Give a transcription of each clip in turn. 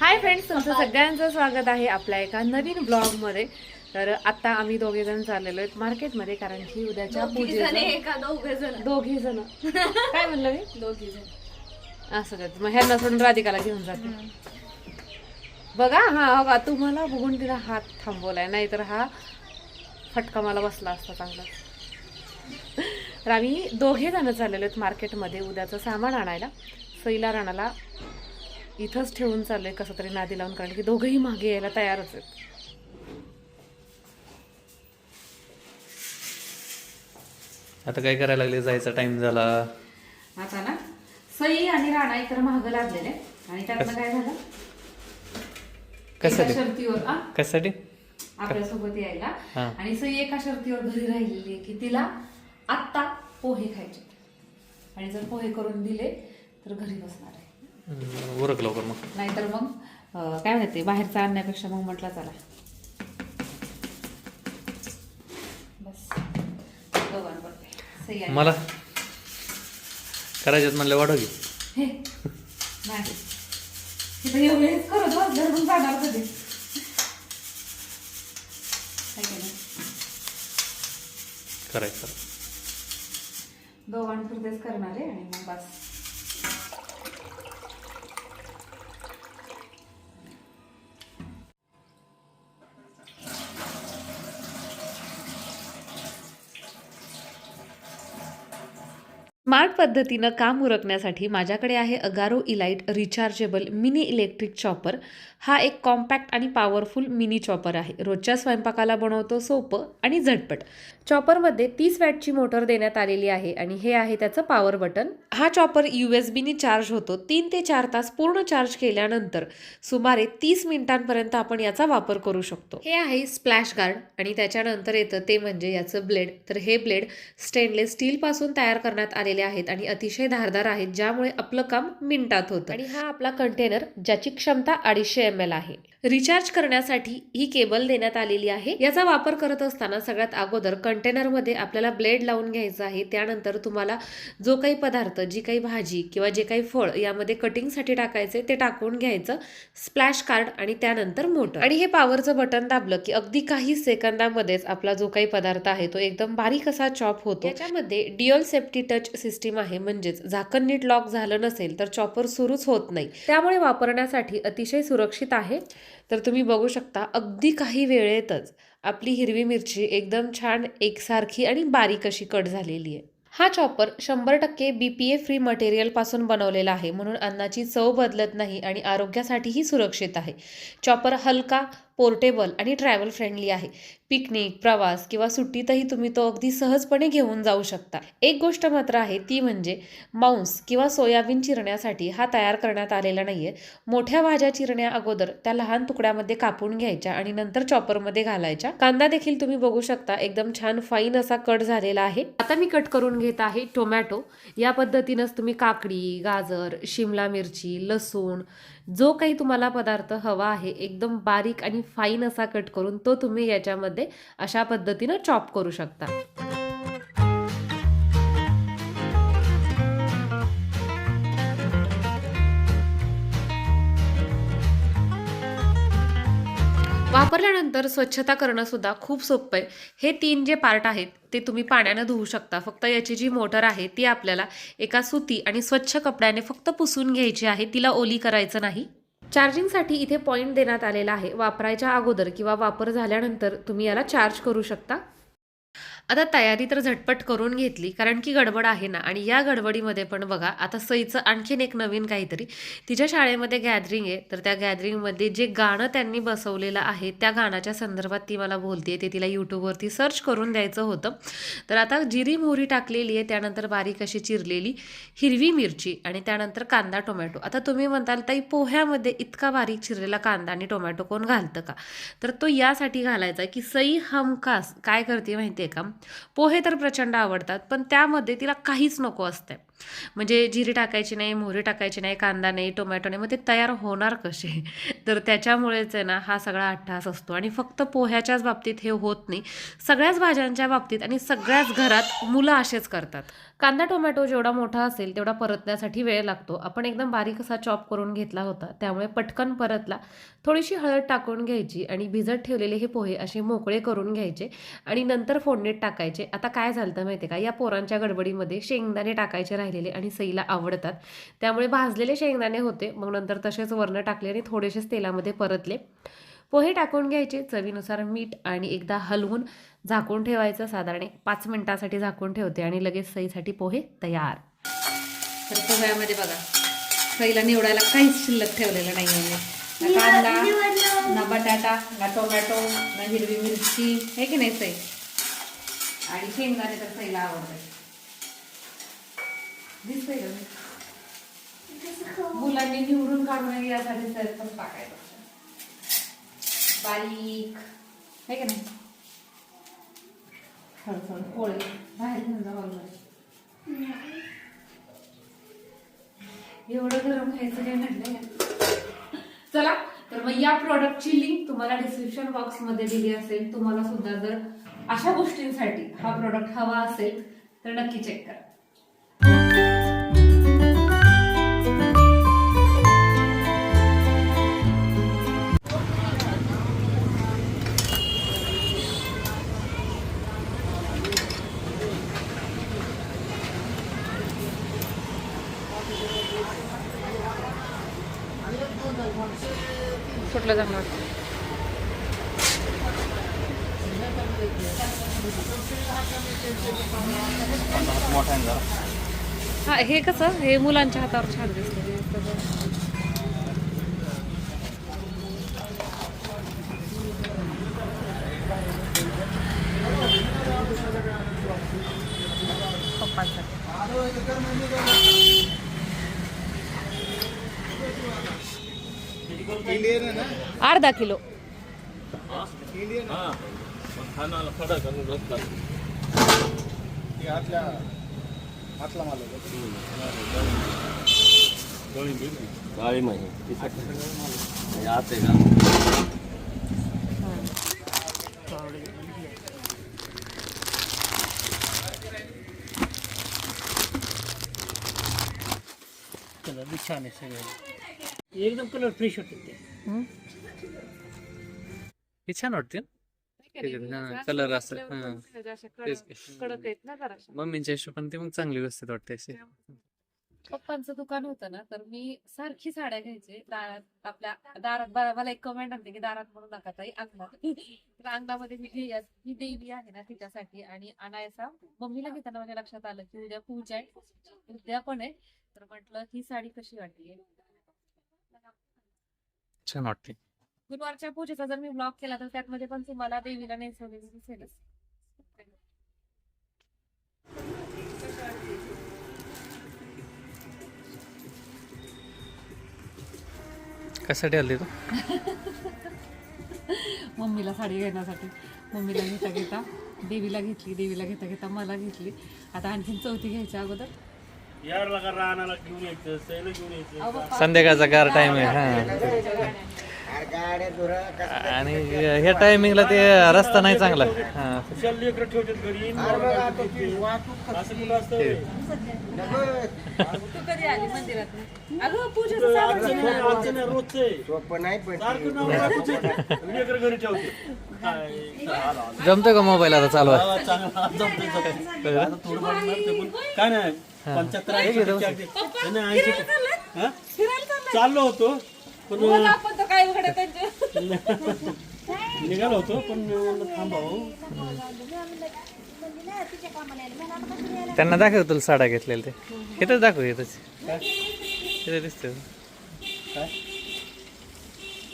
Hi friends, तुमचं सगळ्यांचं स्वागत आहे आपल्या एका नवीन ब्लॉगमध्ये. तर आता आम्ही दोघे जण चाललेलो आहेत मार्केटमध्ये, कारण की उद्याच्या पूजेचं दोघे जण काय म्हणलं मी दोघी जण असं करते. मग ह्यांना सोडून राधिकाला घेऊन जाते. बघा हा बघा, तुम्हाला बघून तिला हात थांबवलाय, नाहीतर हा फटका मला बसला असता चांगला. तर आम्ही दोघे जण चाललेलो आहेत मार्केटमध्ये उद्याचं सामान आणायला. सईला राणाला इथंच ठेवून चाललंय कसं तरी नादी लावून, कारण की दोघंही मागे यायला तयारच आहेत. आता काय करायला लागले, जायचा टाइम झाला. आता ना सई आणि राणा इतर महाग लागलेले आणि त्यातनं काय झालं, कशासाठी? एका शर्तीवर कशासाठी? आपल्यासोबत यायला. हा. आणि सई एका शर्तीवर घरी राहिलेली की तिला आत्ता पोहे खायचे, आणि जर पोहे करून दिले तर घरी बसणार आहे. उरक लवकर मग, नाहीतर मग काय म्हणते, बाहेरचं आणण्यापेक्षा मग म्हटलं चला बस सई आणि मला करायच्यात म्हणलं वाढव की. हे नाही तिथं एवढेच करत बसल्यावर मग जाणार कधी. काय केलं, करायचं दोघांपुरतेच करणार आहे आणि मग बस. स्मार्ट पद्धतीनं काम उरकण्यासाठी माझ्याकडे आहे Agaro elite rechargeable mini electric chopper. हा एक कॉम्पॅक्ट आणि पॉवरफुल मिनी चॉपर आहे. रोजच्या स्वयंपाकाला बनवतो सोपं आणि झटपट. चॉपरमध्ये 30 वॅटची मोटर देण्यात आलेली आहे आणि हे आहे त्याचं पॉवर बटन. हा चॉपर USB चार्ज होतो. 3 ते 4 तास पूर्ण चार्ज केल्यानंतर सुमारे 30 मिनिटांपर्यंत आपण याचा वापर करू शकतो. हे आहे स्प्लॅश गार्ड आणि त्याच्यानंतर येतं ते म्हणजे याचं ब्लेड. तर हे ब्लेड स्टेनलेस स्टील पासून तयार करण्यात आलेले आहेत आणि अतिशय धारदार आहेत, ज्यामुळे आपलं काम मिनिटात होतं. आणि हा आपला कंटेनर, ज्याची क्षमता 250 ml आहे. रिचार्ज करण्यासाठी ही केबल देण्यात आलेली आहे. याचा वापर करत असताना सगळ्यात अगोदर कंटेनरमध्ये आपल्याला ब्लेड लावून घ्यायचं आहे. त्यानंतर तुम्हाला जो काही पदार्थ, जी काही भाजी किंवा जे काही फळ यामध्ये कटिंगसाठी टाकायचे ते टाकून घ्यायचं. स्प्लॅश कार्ड आणि त्यानंतर मोटर. आणि हे पॉवरचं बटन दाबलं की अगदी काही सेकंदामध्येच आपला जो काही पदार्थ आहे तो एकदम बारीक असा चॉप होतो. याच्यामध्ये ड्युअल सेफ्टी टच सिस्टीम आहे, म्हणजेच झाकण नीट लॉक झालं नसेल तर चॉपर सुरूच होत नाही. त्यामुळे वापरण्यासाठी अतिशय सुरक्षित आहे. तर तुम्ही बघू शकता, अगदी काही वेळेतच आपली हिरवी मिरची एकदम छान एकसारखी आणि बारीक अशी कट झालेली आहे. हा चॉपर 100% BPA फ्री मटेरियल पासून बनवलेला आहे, म्हणून अन्नाची चव बदलत नाही आणि आरोग्यासाठीही सुरक्षित आहे. चॉपर हलका, पोर्टेबल आणि ट्रॅव्हल फ्रेंडली आहे. पिकनिक, प्रवास किंवा सुट्टीतही तुम्ही तो अगदी सहजपणे घेऊन जाऊ शकता. एक गोष्ट मात्र आहे, ती म्हणजे मांस किंवा सोयाबीन चिरण्यासाठी हा तयार करण्यात आलेला नाहीये. मोठ्या भाज्या चिरण्या अगोदर त्या लहान तुकड्यामध्ये कापून घ्यायच्या आणि नंतर चॉपरमध्ये घालायच्या. कांदा देखील तुम्ही बघू शकता, एकदम छान फाईन असा कट झालेला आहे. आता मी कट करून घेत आहे टोमॅटो. या पद्धतीनंच तुम्ही काकडी, गाजर, शिमला मिरची, लसूण, जो काही तुम्हाला पदार्थ हवा आहे एकदम बारीक आणि फाईन असा कट करून तो तुम्ही याच्यामध्ये अशा पद्धतीनं चॉप करू शकता. वापरल्यानंतर स्वच्छता करणं सुद्धा खूप सोपं आहे. हे 3 जे पार्ट आहेत ते तुम्ही पाण्यानं धुवू शकता. फक्त याची जी मोटर आहे ती आपल्याला एका सुती आणि स्वच्छ कपड्याने फक्त पुसून घ्यायची आहे, तिला ओली करायचं नाही. चार्जिंगसाठी इथे पॉईंट देण्यात आलेला आहे. वापरायच्या अगोदर किंवा वापर झाल्यानंतर तुम्ही याला चार्ज करू शकता. आता तयारी तर झटपट करून घेतली, कारण की गडबड आहे ना. आणि या गडबडीमध्ये पण बघा, आता सईचं आणखीन एक नवीन काहीतरी, तिच्या शाळेमध्ये गॅदरिंग आहे. तर त्या गॅदरिंगमध्ये जे गाणं त्यांनी बसवलेलं आहे त्या गाण्याच्या संदर्भात ती मला बोलते. ते तिला यूट्यूबवरती सर्च करून द्यायचं होतं. तर आता जिरी मोहरी टाकलेली आहे, त्यानंतर बारीक अशी चिरलेली हिरवी मिरची आणि त्यानंतर कांदा, टोमॅटो. आता तुम्ही म्हणताल, ताई पोह्यामध्ये इतका बारीक चिरलेला कांदा आणि टोमॅटो कोण घालतं का? तर तो यासाठी घालायचा की सई हमखास काय करते माहिती आहे का, पोहे तर प्रचंड आवडतात, पण त्यामध्ये तिला काहीच नको असते. म्हणजे जिरे टाकायची नाही, मोहरी टाकायची नाही, कांदा नाही, टोमॅटो नाही, मग ते तयार होणार कसे? तर त्याच्यामुळेच आहे ना हा सगळा अट्टहास असतो. आणि फक्त पोह्याच्याच बाबतीत हे होत नाही, सगळ्याच भाज्यांच्या बाबतीत आणि सगळ्याच घरात मुलं असेच करतात. कांदा टोमॅटो जेवढा मोठा असेल तेवढा परतण्यासाठी वेळ लागतो. आपण एकदम बारीक असा चॉप करून घेतला होता, त्यामुळे पटकन परतला. थोडीशी हळद टाकून घ्यायची आणि भिजत ठेवलेले हे पोहे असे मोकळे करून घ्यायचे आणि नंतर फोडणीत टाकायचे. आता काय झालं तर माहिती आहे का, या पोरांच्या गडबडीमध्ये शेंगदाणे टाकायचे राहिलेले आणि सईला आवडतात, त्यामुळे भाजलेले शेंगदाणे होते, मग नंतर तसेच वरनं टाकले आणि थोडेसेच तेलामध्ये परतले. पोहे टाकून घ्यायचे, चवीनुसार मीठ आणि एकदा हलवून झाकून ठेवायचं. साधारण 5 मिनिटासाठी झाकून ठेवते आणि लगेच सईसाठी पोहे तयार. तर पोह्यामध्ये बघा, सईला निवडायला काहीच शिल्लक ठेवलेलं नाही आहे. ना कांदा, ना बटाटा, ना टोमॅटो, ना हिरवी मिरची, आहे की नाही सई? आणि शेंगदाणे तर सईला आवडतात. दिसतंय का? मुलांनी निवडून काढून यासाठी सर पण टाकायचं बारीक, आहे की नाही? थोडं पोळे बाहेर घेऊन जा हॉलमध्ये. एवढं गरम खायचं काय म्हटलंय. चला, तर मग या प्रॉडक्टची लिंक तुम्हाला डिस्क्रिप्शन बॉक्समध्ये दिली असेल. तुम्हाला सुद्धा जर अशा गोष्टींसाठी हा प्रॉडक्ट हवा असेल तर नक्की चेक करा. कुठलं चांगलं वाटतं? हा, हे कसं हे मुलांच्या हातावर छान दिसतं. अर्धा किलो. गावी माहिती आते का कलर भी छान आहे सगळे एकदम कलर फ्रेश होते ते. हे छान वाटते कलर असं. कडक आहेत ना जरा. मम्मीच्या हिशोबाने ते मग चांगली व्यवस्थित वाटते असे. पप्पांचं दुकान होतं ना, तर मी सारखी साड्या घ्यायचे. दारात आपल्या दारात मला एक कमेंट आणते की दारात म्हणू नका ताई, अंगणात. तर अंगणामध्ये मी ही देवी आहे ना तिच्यासाठी आणि आणायचा. मम्मीला घेताना माझ्या लक्षात आलं की उद्या पूजा आहे, उद्या पण आहे, तर म्हटलं ही साडी कशी वाटली. छान वाटते. गुरुवारच्या पूजेचा जर मी ब्लॉग केला तर त्यामध्ये पण तुम्हाला देवीला नेसवलेली दिसेलच. कशासाठी आली तू? मम्मीला साडी घेण्यासाठी. मम्मीला घेता घेता देवीला घेतली, देवीला घेता घेता मला घेतली. आता आणखीन चौथी घ्यायच्या अगोदर यार लगा रानाला घेऊन यायचं, सैल घेऊन यायचं. संध्याकाळचा गार टाइम आहे. हा, आणि ह्या टायमिंगला ते रस्ता नाही चांगला. हा, खुशाल लेकरं ठेवतात घरी. असं कुठं असतं? तू कधी आली मंदिरात? अगं पूजेचं सामान घेऊन आमचं नाही, रोजचं आहे. सारखं नाव बायकोचं आहे. लेकरं घरी ठेवते. जमतोय का मोबाईल आता चालवा? चांगलं जमतंय, जमतंय. आता थोडं फार ना ते पण काय नाही 75 80 हा? चाललो होतो पण आपण तर काय उघडे त्यांचे. निघालो होतो पण म्हणलं थांबावं. त्यांना दाखव तुला साड्या घेतलेल्या ते. इथंच दाखव, इथंच इथे दिसते. काय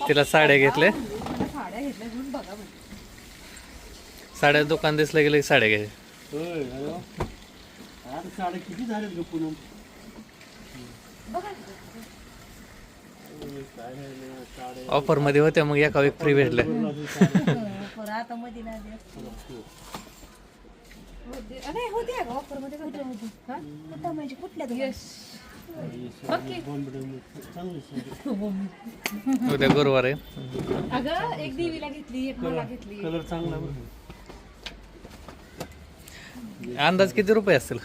तिला साड्या घेतल्या. साड्या घेतल्या घेऊन बघा म्हणजे. साड्या दुकान दिसलं गेलं की साड्या घ्यायच्या. होय, अरे वा. आता साड्या किती झाल्यात ग पुन्हा. ऑफर मध्ये होत्या, मग एका एक फ्री भेटलं. नाही होते का ऑफर मध्ये कुठे होते कुठं म्हणजे कुठल्या यश उद्या गुरुवार आहे. अगं एक देवीला घेतली एक मला घेतली. कलर चांगला बरं. अंदाज किती रुपये असतील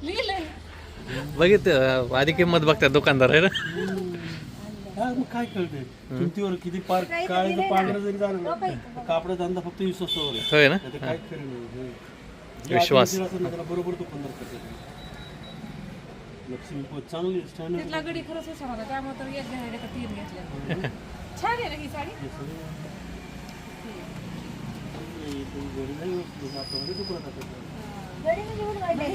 लिहिलंय बघित आधी किंमत बघतात दुकानदार आहे ना. हा, मग काय कळतंय किमतीवर किती काळाचं पांढरं जरी झालं ना कापडा धंदा फक्त विश्वासावर आहे. होय ना. नाहीतर काय खरं नाही. विश्वास. जे असेल ना त्याला बरोबर दुकानदार करतात. लक्ष्मी पोत चांगली स्टँडर्ड तिथला गडी खरंच हुशार होता त्यामुळे तर एक घ्यायला का 3 घेतल्या. छान आहे ना ही साडी. ही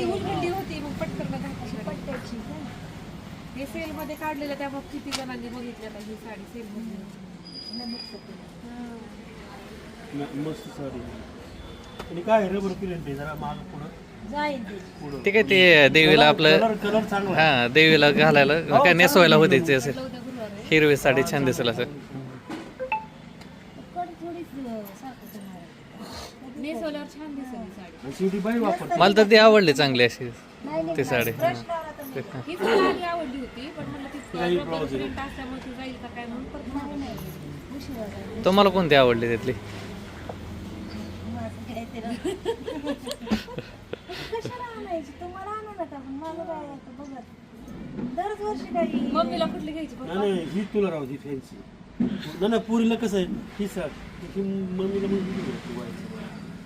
उलगडली होती मग पटकन घातली. हे सेल मध्ये काढलेलं त्यामुळे किती जणांनी बघितलं आता ही साडी सेल मध्ये. मस्त साडी आणि काय रबर प्रिंट आहे जरा माग पुढं ते काय ते देवीला आपलं कलर चांगला हा देवीला घालायला काय नेसवायला होते ते असे हिरवी साडी छान दिसेल असं. नेसवल्यावर छान दिसेल ही साडी. आणि शेवटी बाई वापरते. मला तर ती आवडली चांगली अशी ती साडी. ही साडी आधी आवडली होती पण मला ती रबर प्रिंट असल्यामुळे ती जाईल का काय म्हणून परत नाही. तुम्हाला कोणती आवडली त्यातली. मम्मीला कुठली घ्यायची बघ. नाही ही तुला राहू दे फॅन्सी. नाही पुरीला कसं आहे ही साडी ही मम्मीला म्हणजे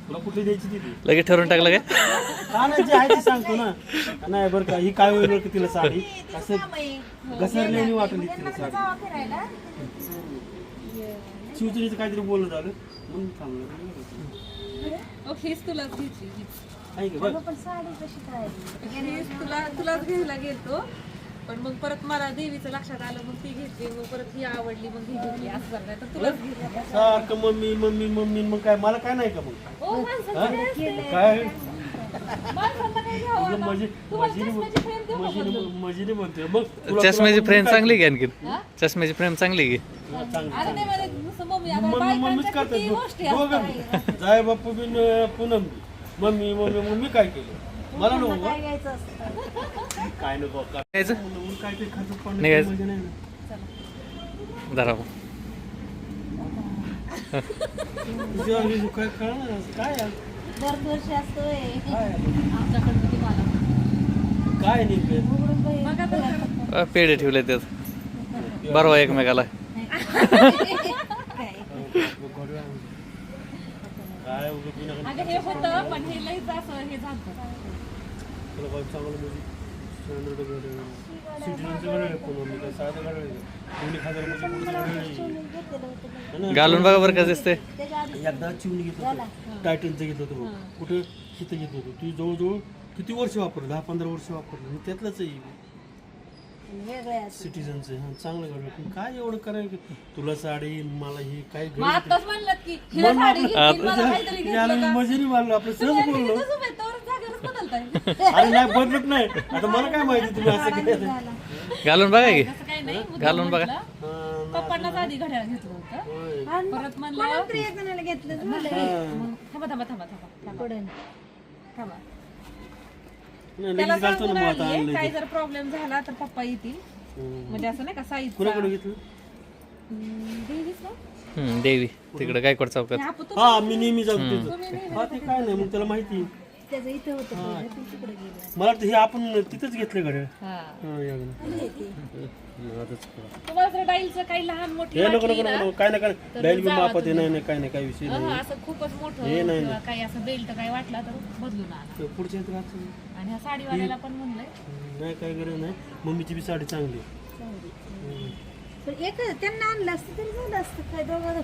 तुला कुठली द्यायची ती लगेच ठरवून टाकलं काय. का नाही जे आहे ते सांगतो ना. नाही बरं का ही काय होईल बरं का तिला साडी असं घसरलेली वाटली तिला साडी. शिवचरीचं काहीतरी बोलत आलं म्हणून थांबलं. हेच तुलाच घ्यायची हीच. आहे का बघ हेच तुलाच घ्यायला गेलतो पण मग परत मला देवीचं लक्षात आलं मग ती घेतली मग परत ही आवडली मग ही घेतली असं झालं नाही तर तुलाच घेतली. सारखं मम्मी मम्मी मम्मी मग काय मला काय नाही का मग ओ माणसाचं काय असतंय? काय माणसांना काय घ्यावं आता? तुम्हाला चष्म्याची frame देऊ का बदलून? मजेने म्हणते मग चष्म्याची फ्रेम चांगली की आणखी चष्म्याची फ्रेम चांगली की. अरे नाही मला नुसतं मम्मी आता मम्मीच बायकांच्या करतात किती गोष्टी असतात. दोघं जाय बापू बिन पूनम मम्मी मम्मी मम्मी काय केलं मला नको काय नको घ्यायचं काय ते खर्च निघायचं. मजा नाही ना. धरा तुझ्या अंगी काय कळणार काय आहे? दरवर्षी असतोय काय आहे? आमच्याकडनं तुम्हाला काय नेमकं बघा तर पेढे ठेवले त्यात बरोबर एकमेकाला. काय उगाच बिना- अगं हे होतं पण हे लईच असं हे झालं. तुला काय चांगलं म्हणजे स्टँडर्ड घर आहे. सिटीजनचं घर आहे पण आम्ही काय साधं घर आहे. कोणी खाणार म्हणजे पुढचं घर आहे. है ना? घालून बघा बरं का दिसते. एकदा चिवणी घेतलं होतं टायटनचं घेतलं होतं बघ. कुठं तिथं घेतलं होतं ती जवळजवळ किती वर्ष वापरलं 10-15 वर्ष वापरलं मी त्यातलंच आहे सिटीजनचं. हां चांगलं घर पण काय एवढं करायचं तुला साडी मला ही काय मग आत्ताच म्हणलं की हिला साडी घेतली, मला काहीतरी घेतलं का? मजेने मारलं आपलं सहज बोललो. तिथंच उभे आहेत, तोवरच जागेवरच बदलताय. अरे नाही बदलत नाही आता मला काय माहिती तुम्ही असं केलं. घालून बघा की. असं काही नाही मुद्दाम घालून बघा. म्हटलं. पप्पांनाच आधी घड्याळ घेतलं होतं परत म्हणलं घेतलं मग थांबा थांबा थांबा थांबा थांबा त्याला घालतो सांगून ना मग आता आलीये, आणलंय काय ते. जर प्रॉब्लेम झाला तर पप्पा येतील म्हणजे असं नाही का साईज कुणाकडे घेतलं देवी तिकडे गायकवाड चौकात. हा मी नेहमी जातो तिथं. हा ते काय नाही मग त्याला माहिती त्याचं इथं होतं पहिलं, ते तिकडे गेलं. मला वाटतं हे आपण तिथंच घेतलं घड्याळ हा हे तुम्हाला जर डाईलचं काही लहान मोठी नको वाटली नको ना, नको काय ना काय तर डाईल बी जावा मापात तुम्ही. नाही नाही काय नाही काय विषय नाही असं खूपच मोठं हे नाही, किंवा काही असं बेल्ट काही वाटला तर बदलून आणा. तर पुढच्या यात राहतं. आणि ह्या साडीवाल्याला पण म्हणलंय नाही काय गरज नाही मम्मीची बी साडी चांगली आहे. पण एक त्यांना आणलं असतं तरी झालं असतं काय दोघं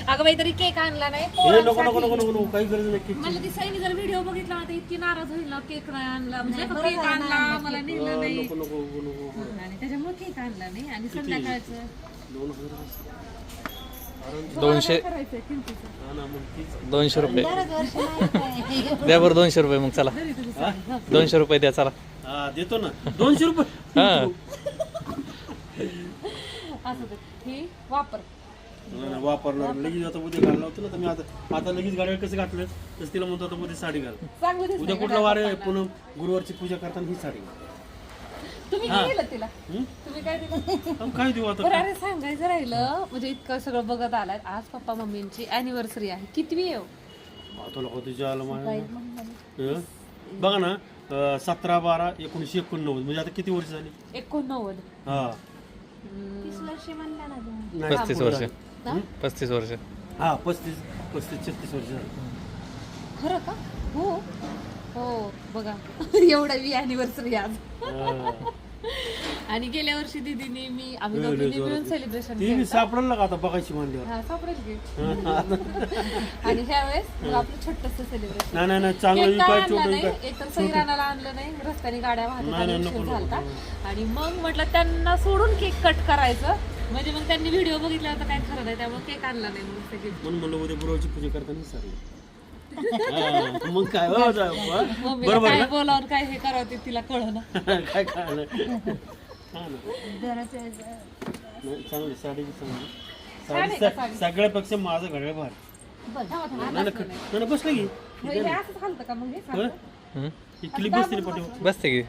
अगं बाई तरी केक आणला नाही हे नको नको पोरांसाठी. नको नको नको काही गरज नाही म्हणलं ती सैनी जर व्हिडिओ बघितला ना तर इतकी नाराज होईल ना केक नाही आणला म्हणजे केक आणला मला नेलं नाही नको नको नको नको आणि त्याच्यामुळे केक आणला नाही आणि संध्याकाळचं 200 करायचंय किमतीचं. हा ना मग तीच 200 रुपये बरंच वर्ष नाही काय. द्या बरं 200 रुपये मग चला 200 रुपये द्या चला. हा देतो ना 200 रुपये हा असं ते हे वापर नाही, वापरणार लगेच आता उद्या घालणार होतं ना तर मी आता लगेच गाडीवर कसं घातलं तसं तिला म्हणतो आता उद्या साडी घाल. सांगू देत उद्या कुठला वार आहे पूनम गुरुवारची पूजा करताना ही साडी घाल. तुम्ही काय दिलं तिला तुम्ही काय दिलं मग काय देऊ आता बरं अरे सांगायचं राहिलं म्हणजे इतकं सगळं बघत आलाय आज पप्पा मम्मींची अॅनिव्हर्सरी आहे कितवी आहे हो? तुला होती आलं माझ्या बघा ना 17/12/1989 म्हणजे आता किती वर्ष झाली 89 हा 30 वर्ष म्हणला ना तुम्ही. नाही, 35 वर्ष 35 वर्ष हा 35-36 वर्ष झाली. खरं का हो हो बघा एवढा अॅनिव्हर्सरी आज आणि गेल्या वर्षी दीदीने मी आम्ही दोघींनी मिळून सेलिब्रेशन ती मी सापडलं का आता बघायची म्हणल्यावर हा सापडेल की आणि ह्या वेळेस मग आपलं छोटस सेलिब्रेशन नाही नाही नाही चांगलं काय काय आणलं छोटं नाही काय एक तर सैरानाला आणलं नाही रस्त्याने गाड्या वाहत नाही, होत्या, नको, उशीर नको, झालता आणि मग म्हटलं त्यांना सोडून केक कट करायचं म्हणजे मग त्यांनी व्हिडिओ बघितला होता काय खरं नाही त्यामुळे केक आणला नाही मग सगळी म्हणून म्हणलं उद्या गुरुवारची पूजा करताना साडी मग काय हो, मम्मीला बरोबर काय बोलावून काय हे करावं ते तिला कळलं काय कळलं हा ना जरासं नाही, चांगली साडी बी चांगली छान आहे का साडी? सगळ्यापेक्षा माझं घड्याळ भार नाही बसलं की हे असंच घालतं का मग हे सारखं? हम्म. ही क्लिप बसते रे पाठीवर. बसते की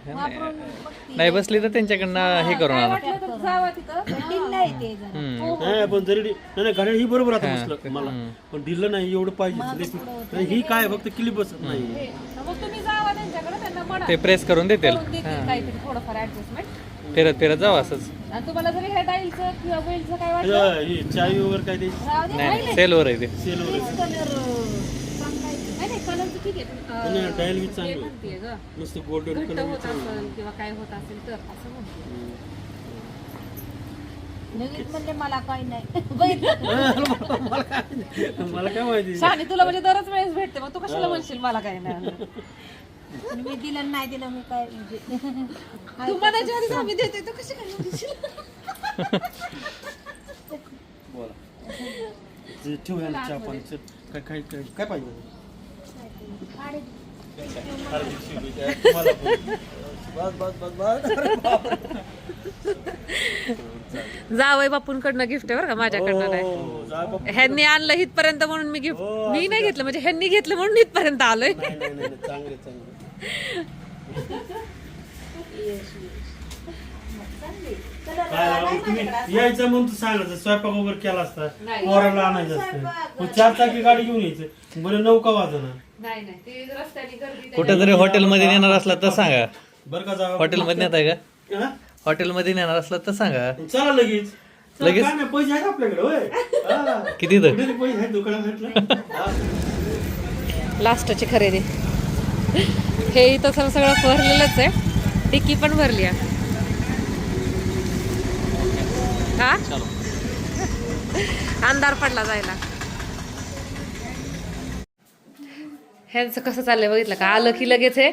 नाही बसली तर त्यांच्याकडनं हे करून आणा वाटलं तर जावा तिथं ढिल्ल आहे ते जरा. नाही पण जरी नाही घड्याळ ही बरोबर आता बसलं मला पण दिलं नाही एवढं पाहिजे नाही, ही काय फक्त क्लिप बसत नाही मग तुम्ही जावा त्यांच्याकडे त्यांना म्हणा ते प्रेस करून देतील करून देतील काहीतरी थोडंफार ऍडजस्टमेंट फिरत फिरत जाऊ असंच आणि तुम्हाला जरी हे डाईलचं किंवा बेलचं काय वाटलं ही चावी वगैरे काय ते राहू दे नाही सेलवर आहे ते सेल वगैरे नाही कलरचं ठीक आहे पण, नाही, डायल बी हे चांगलं म्हणतेय ग नुसतं गोल्डन घट्ट कलर होत असेल किंवा काय होत असेल तर असं म्हणते लगेच म्हणले मला काही नाही बघितलं मला काय माहिती शानी तुला म्हणजे दरच वेळेस भेटते मग तू कशाला म्हणशील मला काय नाही आणि मी दिलं नाही दिलं मी काय म्हणजे तू म्हणायच्या आधीच आम्ही देतोय तू कशी काय म्हणशील बोला जे ठेवू याला चहा पाणी चल. काय काय काय काय पाहिजे तुम्हाला पण. बस बस बस बस जावई बापूंकडनं गिफ्ट आहे बरं का माझ्याकडनं नाही हो, जा बाबा. ह्यांनी आणलं इथपर्यंत म्हणून मी गिफ्ट मी नाही घेतलं म्हणजे ह्यांनी घेतलं म्हणून इथपर्यंत आलोय नाही नाही नाही चांगले चांगले काय तुम्ही यायचं म्हणून तू सांगायचं स्वयंपाक वगैरे केला असता पोराला आणायचं असतं मग 4 चाकी गाडी घेऊन यायचं बरं 9 का वाजणार नाही नाही ते रस्त्याने गर्दी कुठेतरी हॉटेलमध्ये नेणार असला तर सांगा बरं का जावं हॉटेलमध्ये नेताय का हा? हॉटेलमध्ये नेणार असला तर सांगा चला लगेच चला, लगेच? काय नाही पैसे आहेत आपल्याकडे होय हा. किती तर कुठे ते पैसे आहेत दुकानात भेटलं लास्टची खरेदी हे इथं सगळं भरलेलंच आहे टिक्की पण भरली आहे हा अंधार पडला जायला ह्यांचं कसं चाललंय बघितलं का आलं की लगेच हे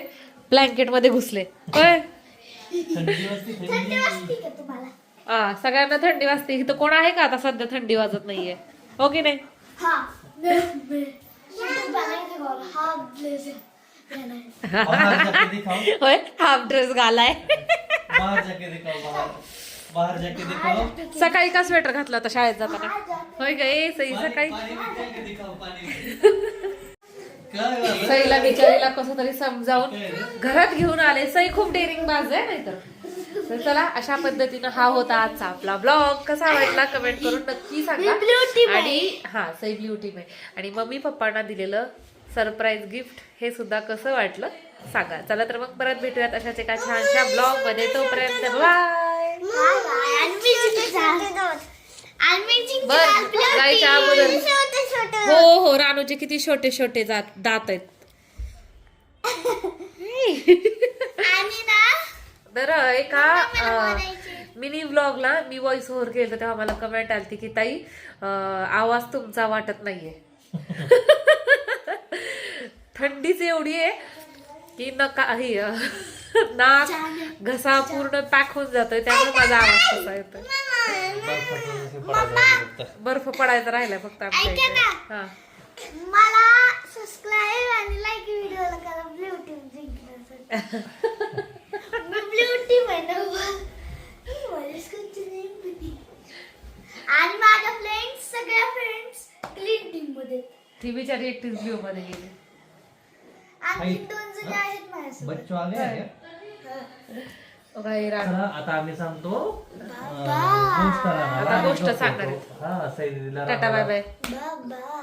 ब्लँकेट मध्ये घुसले होय हा सगळ्यांना थंडी वाजते इथं कोण आहे का आता सध्या थंडी वाजत नाहीये हो की नाही होय हाफ ड्रेस घालाय सकाळी का स्वेटर घातला होता शाळेत जाताना होय ग ए सई सकाळी सईला बिचारीला कसं तरी समजावून घरात घेऊन आले सई खूप डेअरिंग बाज आहे नाहीतर तर चला अशा पद्धतीनं हा होता आजचा आपला ब्लॉग कसा वाटला कमेंट करून नक्की सांगा आणि हा सई ब्युटी आहे आणि मम्मी पप्पांना दिलेलं सरप्राईज गिफ्ट हे सुद्धा कसं वाटलं सांगा चला तर मग परत भेटूयात अशाच एका छानशा ब्लॉग मध्ये तोपर्यंत बाय बर जायच्या अगोदर हो हो रानूचे किती छोटे छोटे दात आहेत तर एका मिनी व्लॉगला मी व्हॉइस ओव्हर केलं तेव्हा मला कमेंट आली की ताई आवाज तुमचा वाटत नाहीये थंडीच एवढी आहे की नाक घसा पूर्ण पॅक होऊन जातोय त्यामुळे माझा आवाज कसा येतोय बर्फ पडायचा राहिलाय फक्त आमच्या इथे हा मला सबस्क्राईब आणि लाईक व्हिडिओला करा ब्लू टीम जिंकण्यासाठी मी ब्लू टीम आहे ना आणि माझ्या फ्रेंड्स सगळ्या बिचारी एकटीच ब्ल्यू मध्ये गेली. आणखी 2 जणी आहेत माझ्यासोबत. बच्चो आ गया क्या? बघा हे राग. चला आता आम्ही सांगतो बाबा आता गोष्ट सांगणार आहे. हा सई दीदीला टाटा बाय बाय. बाबा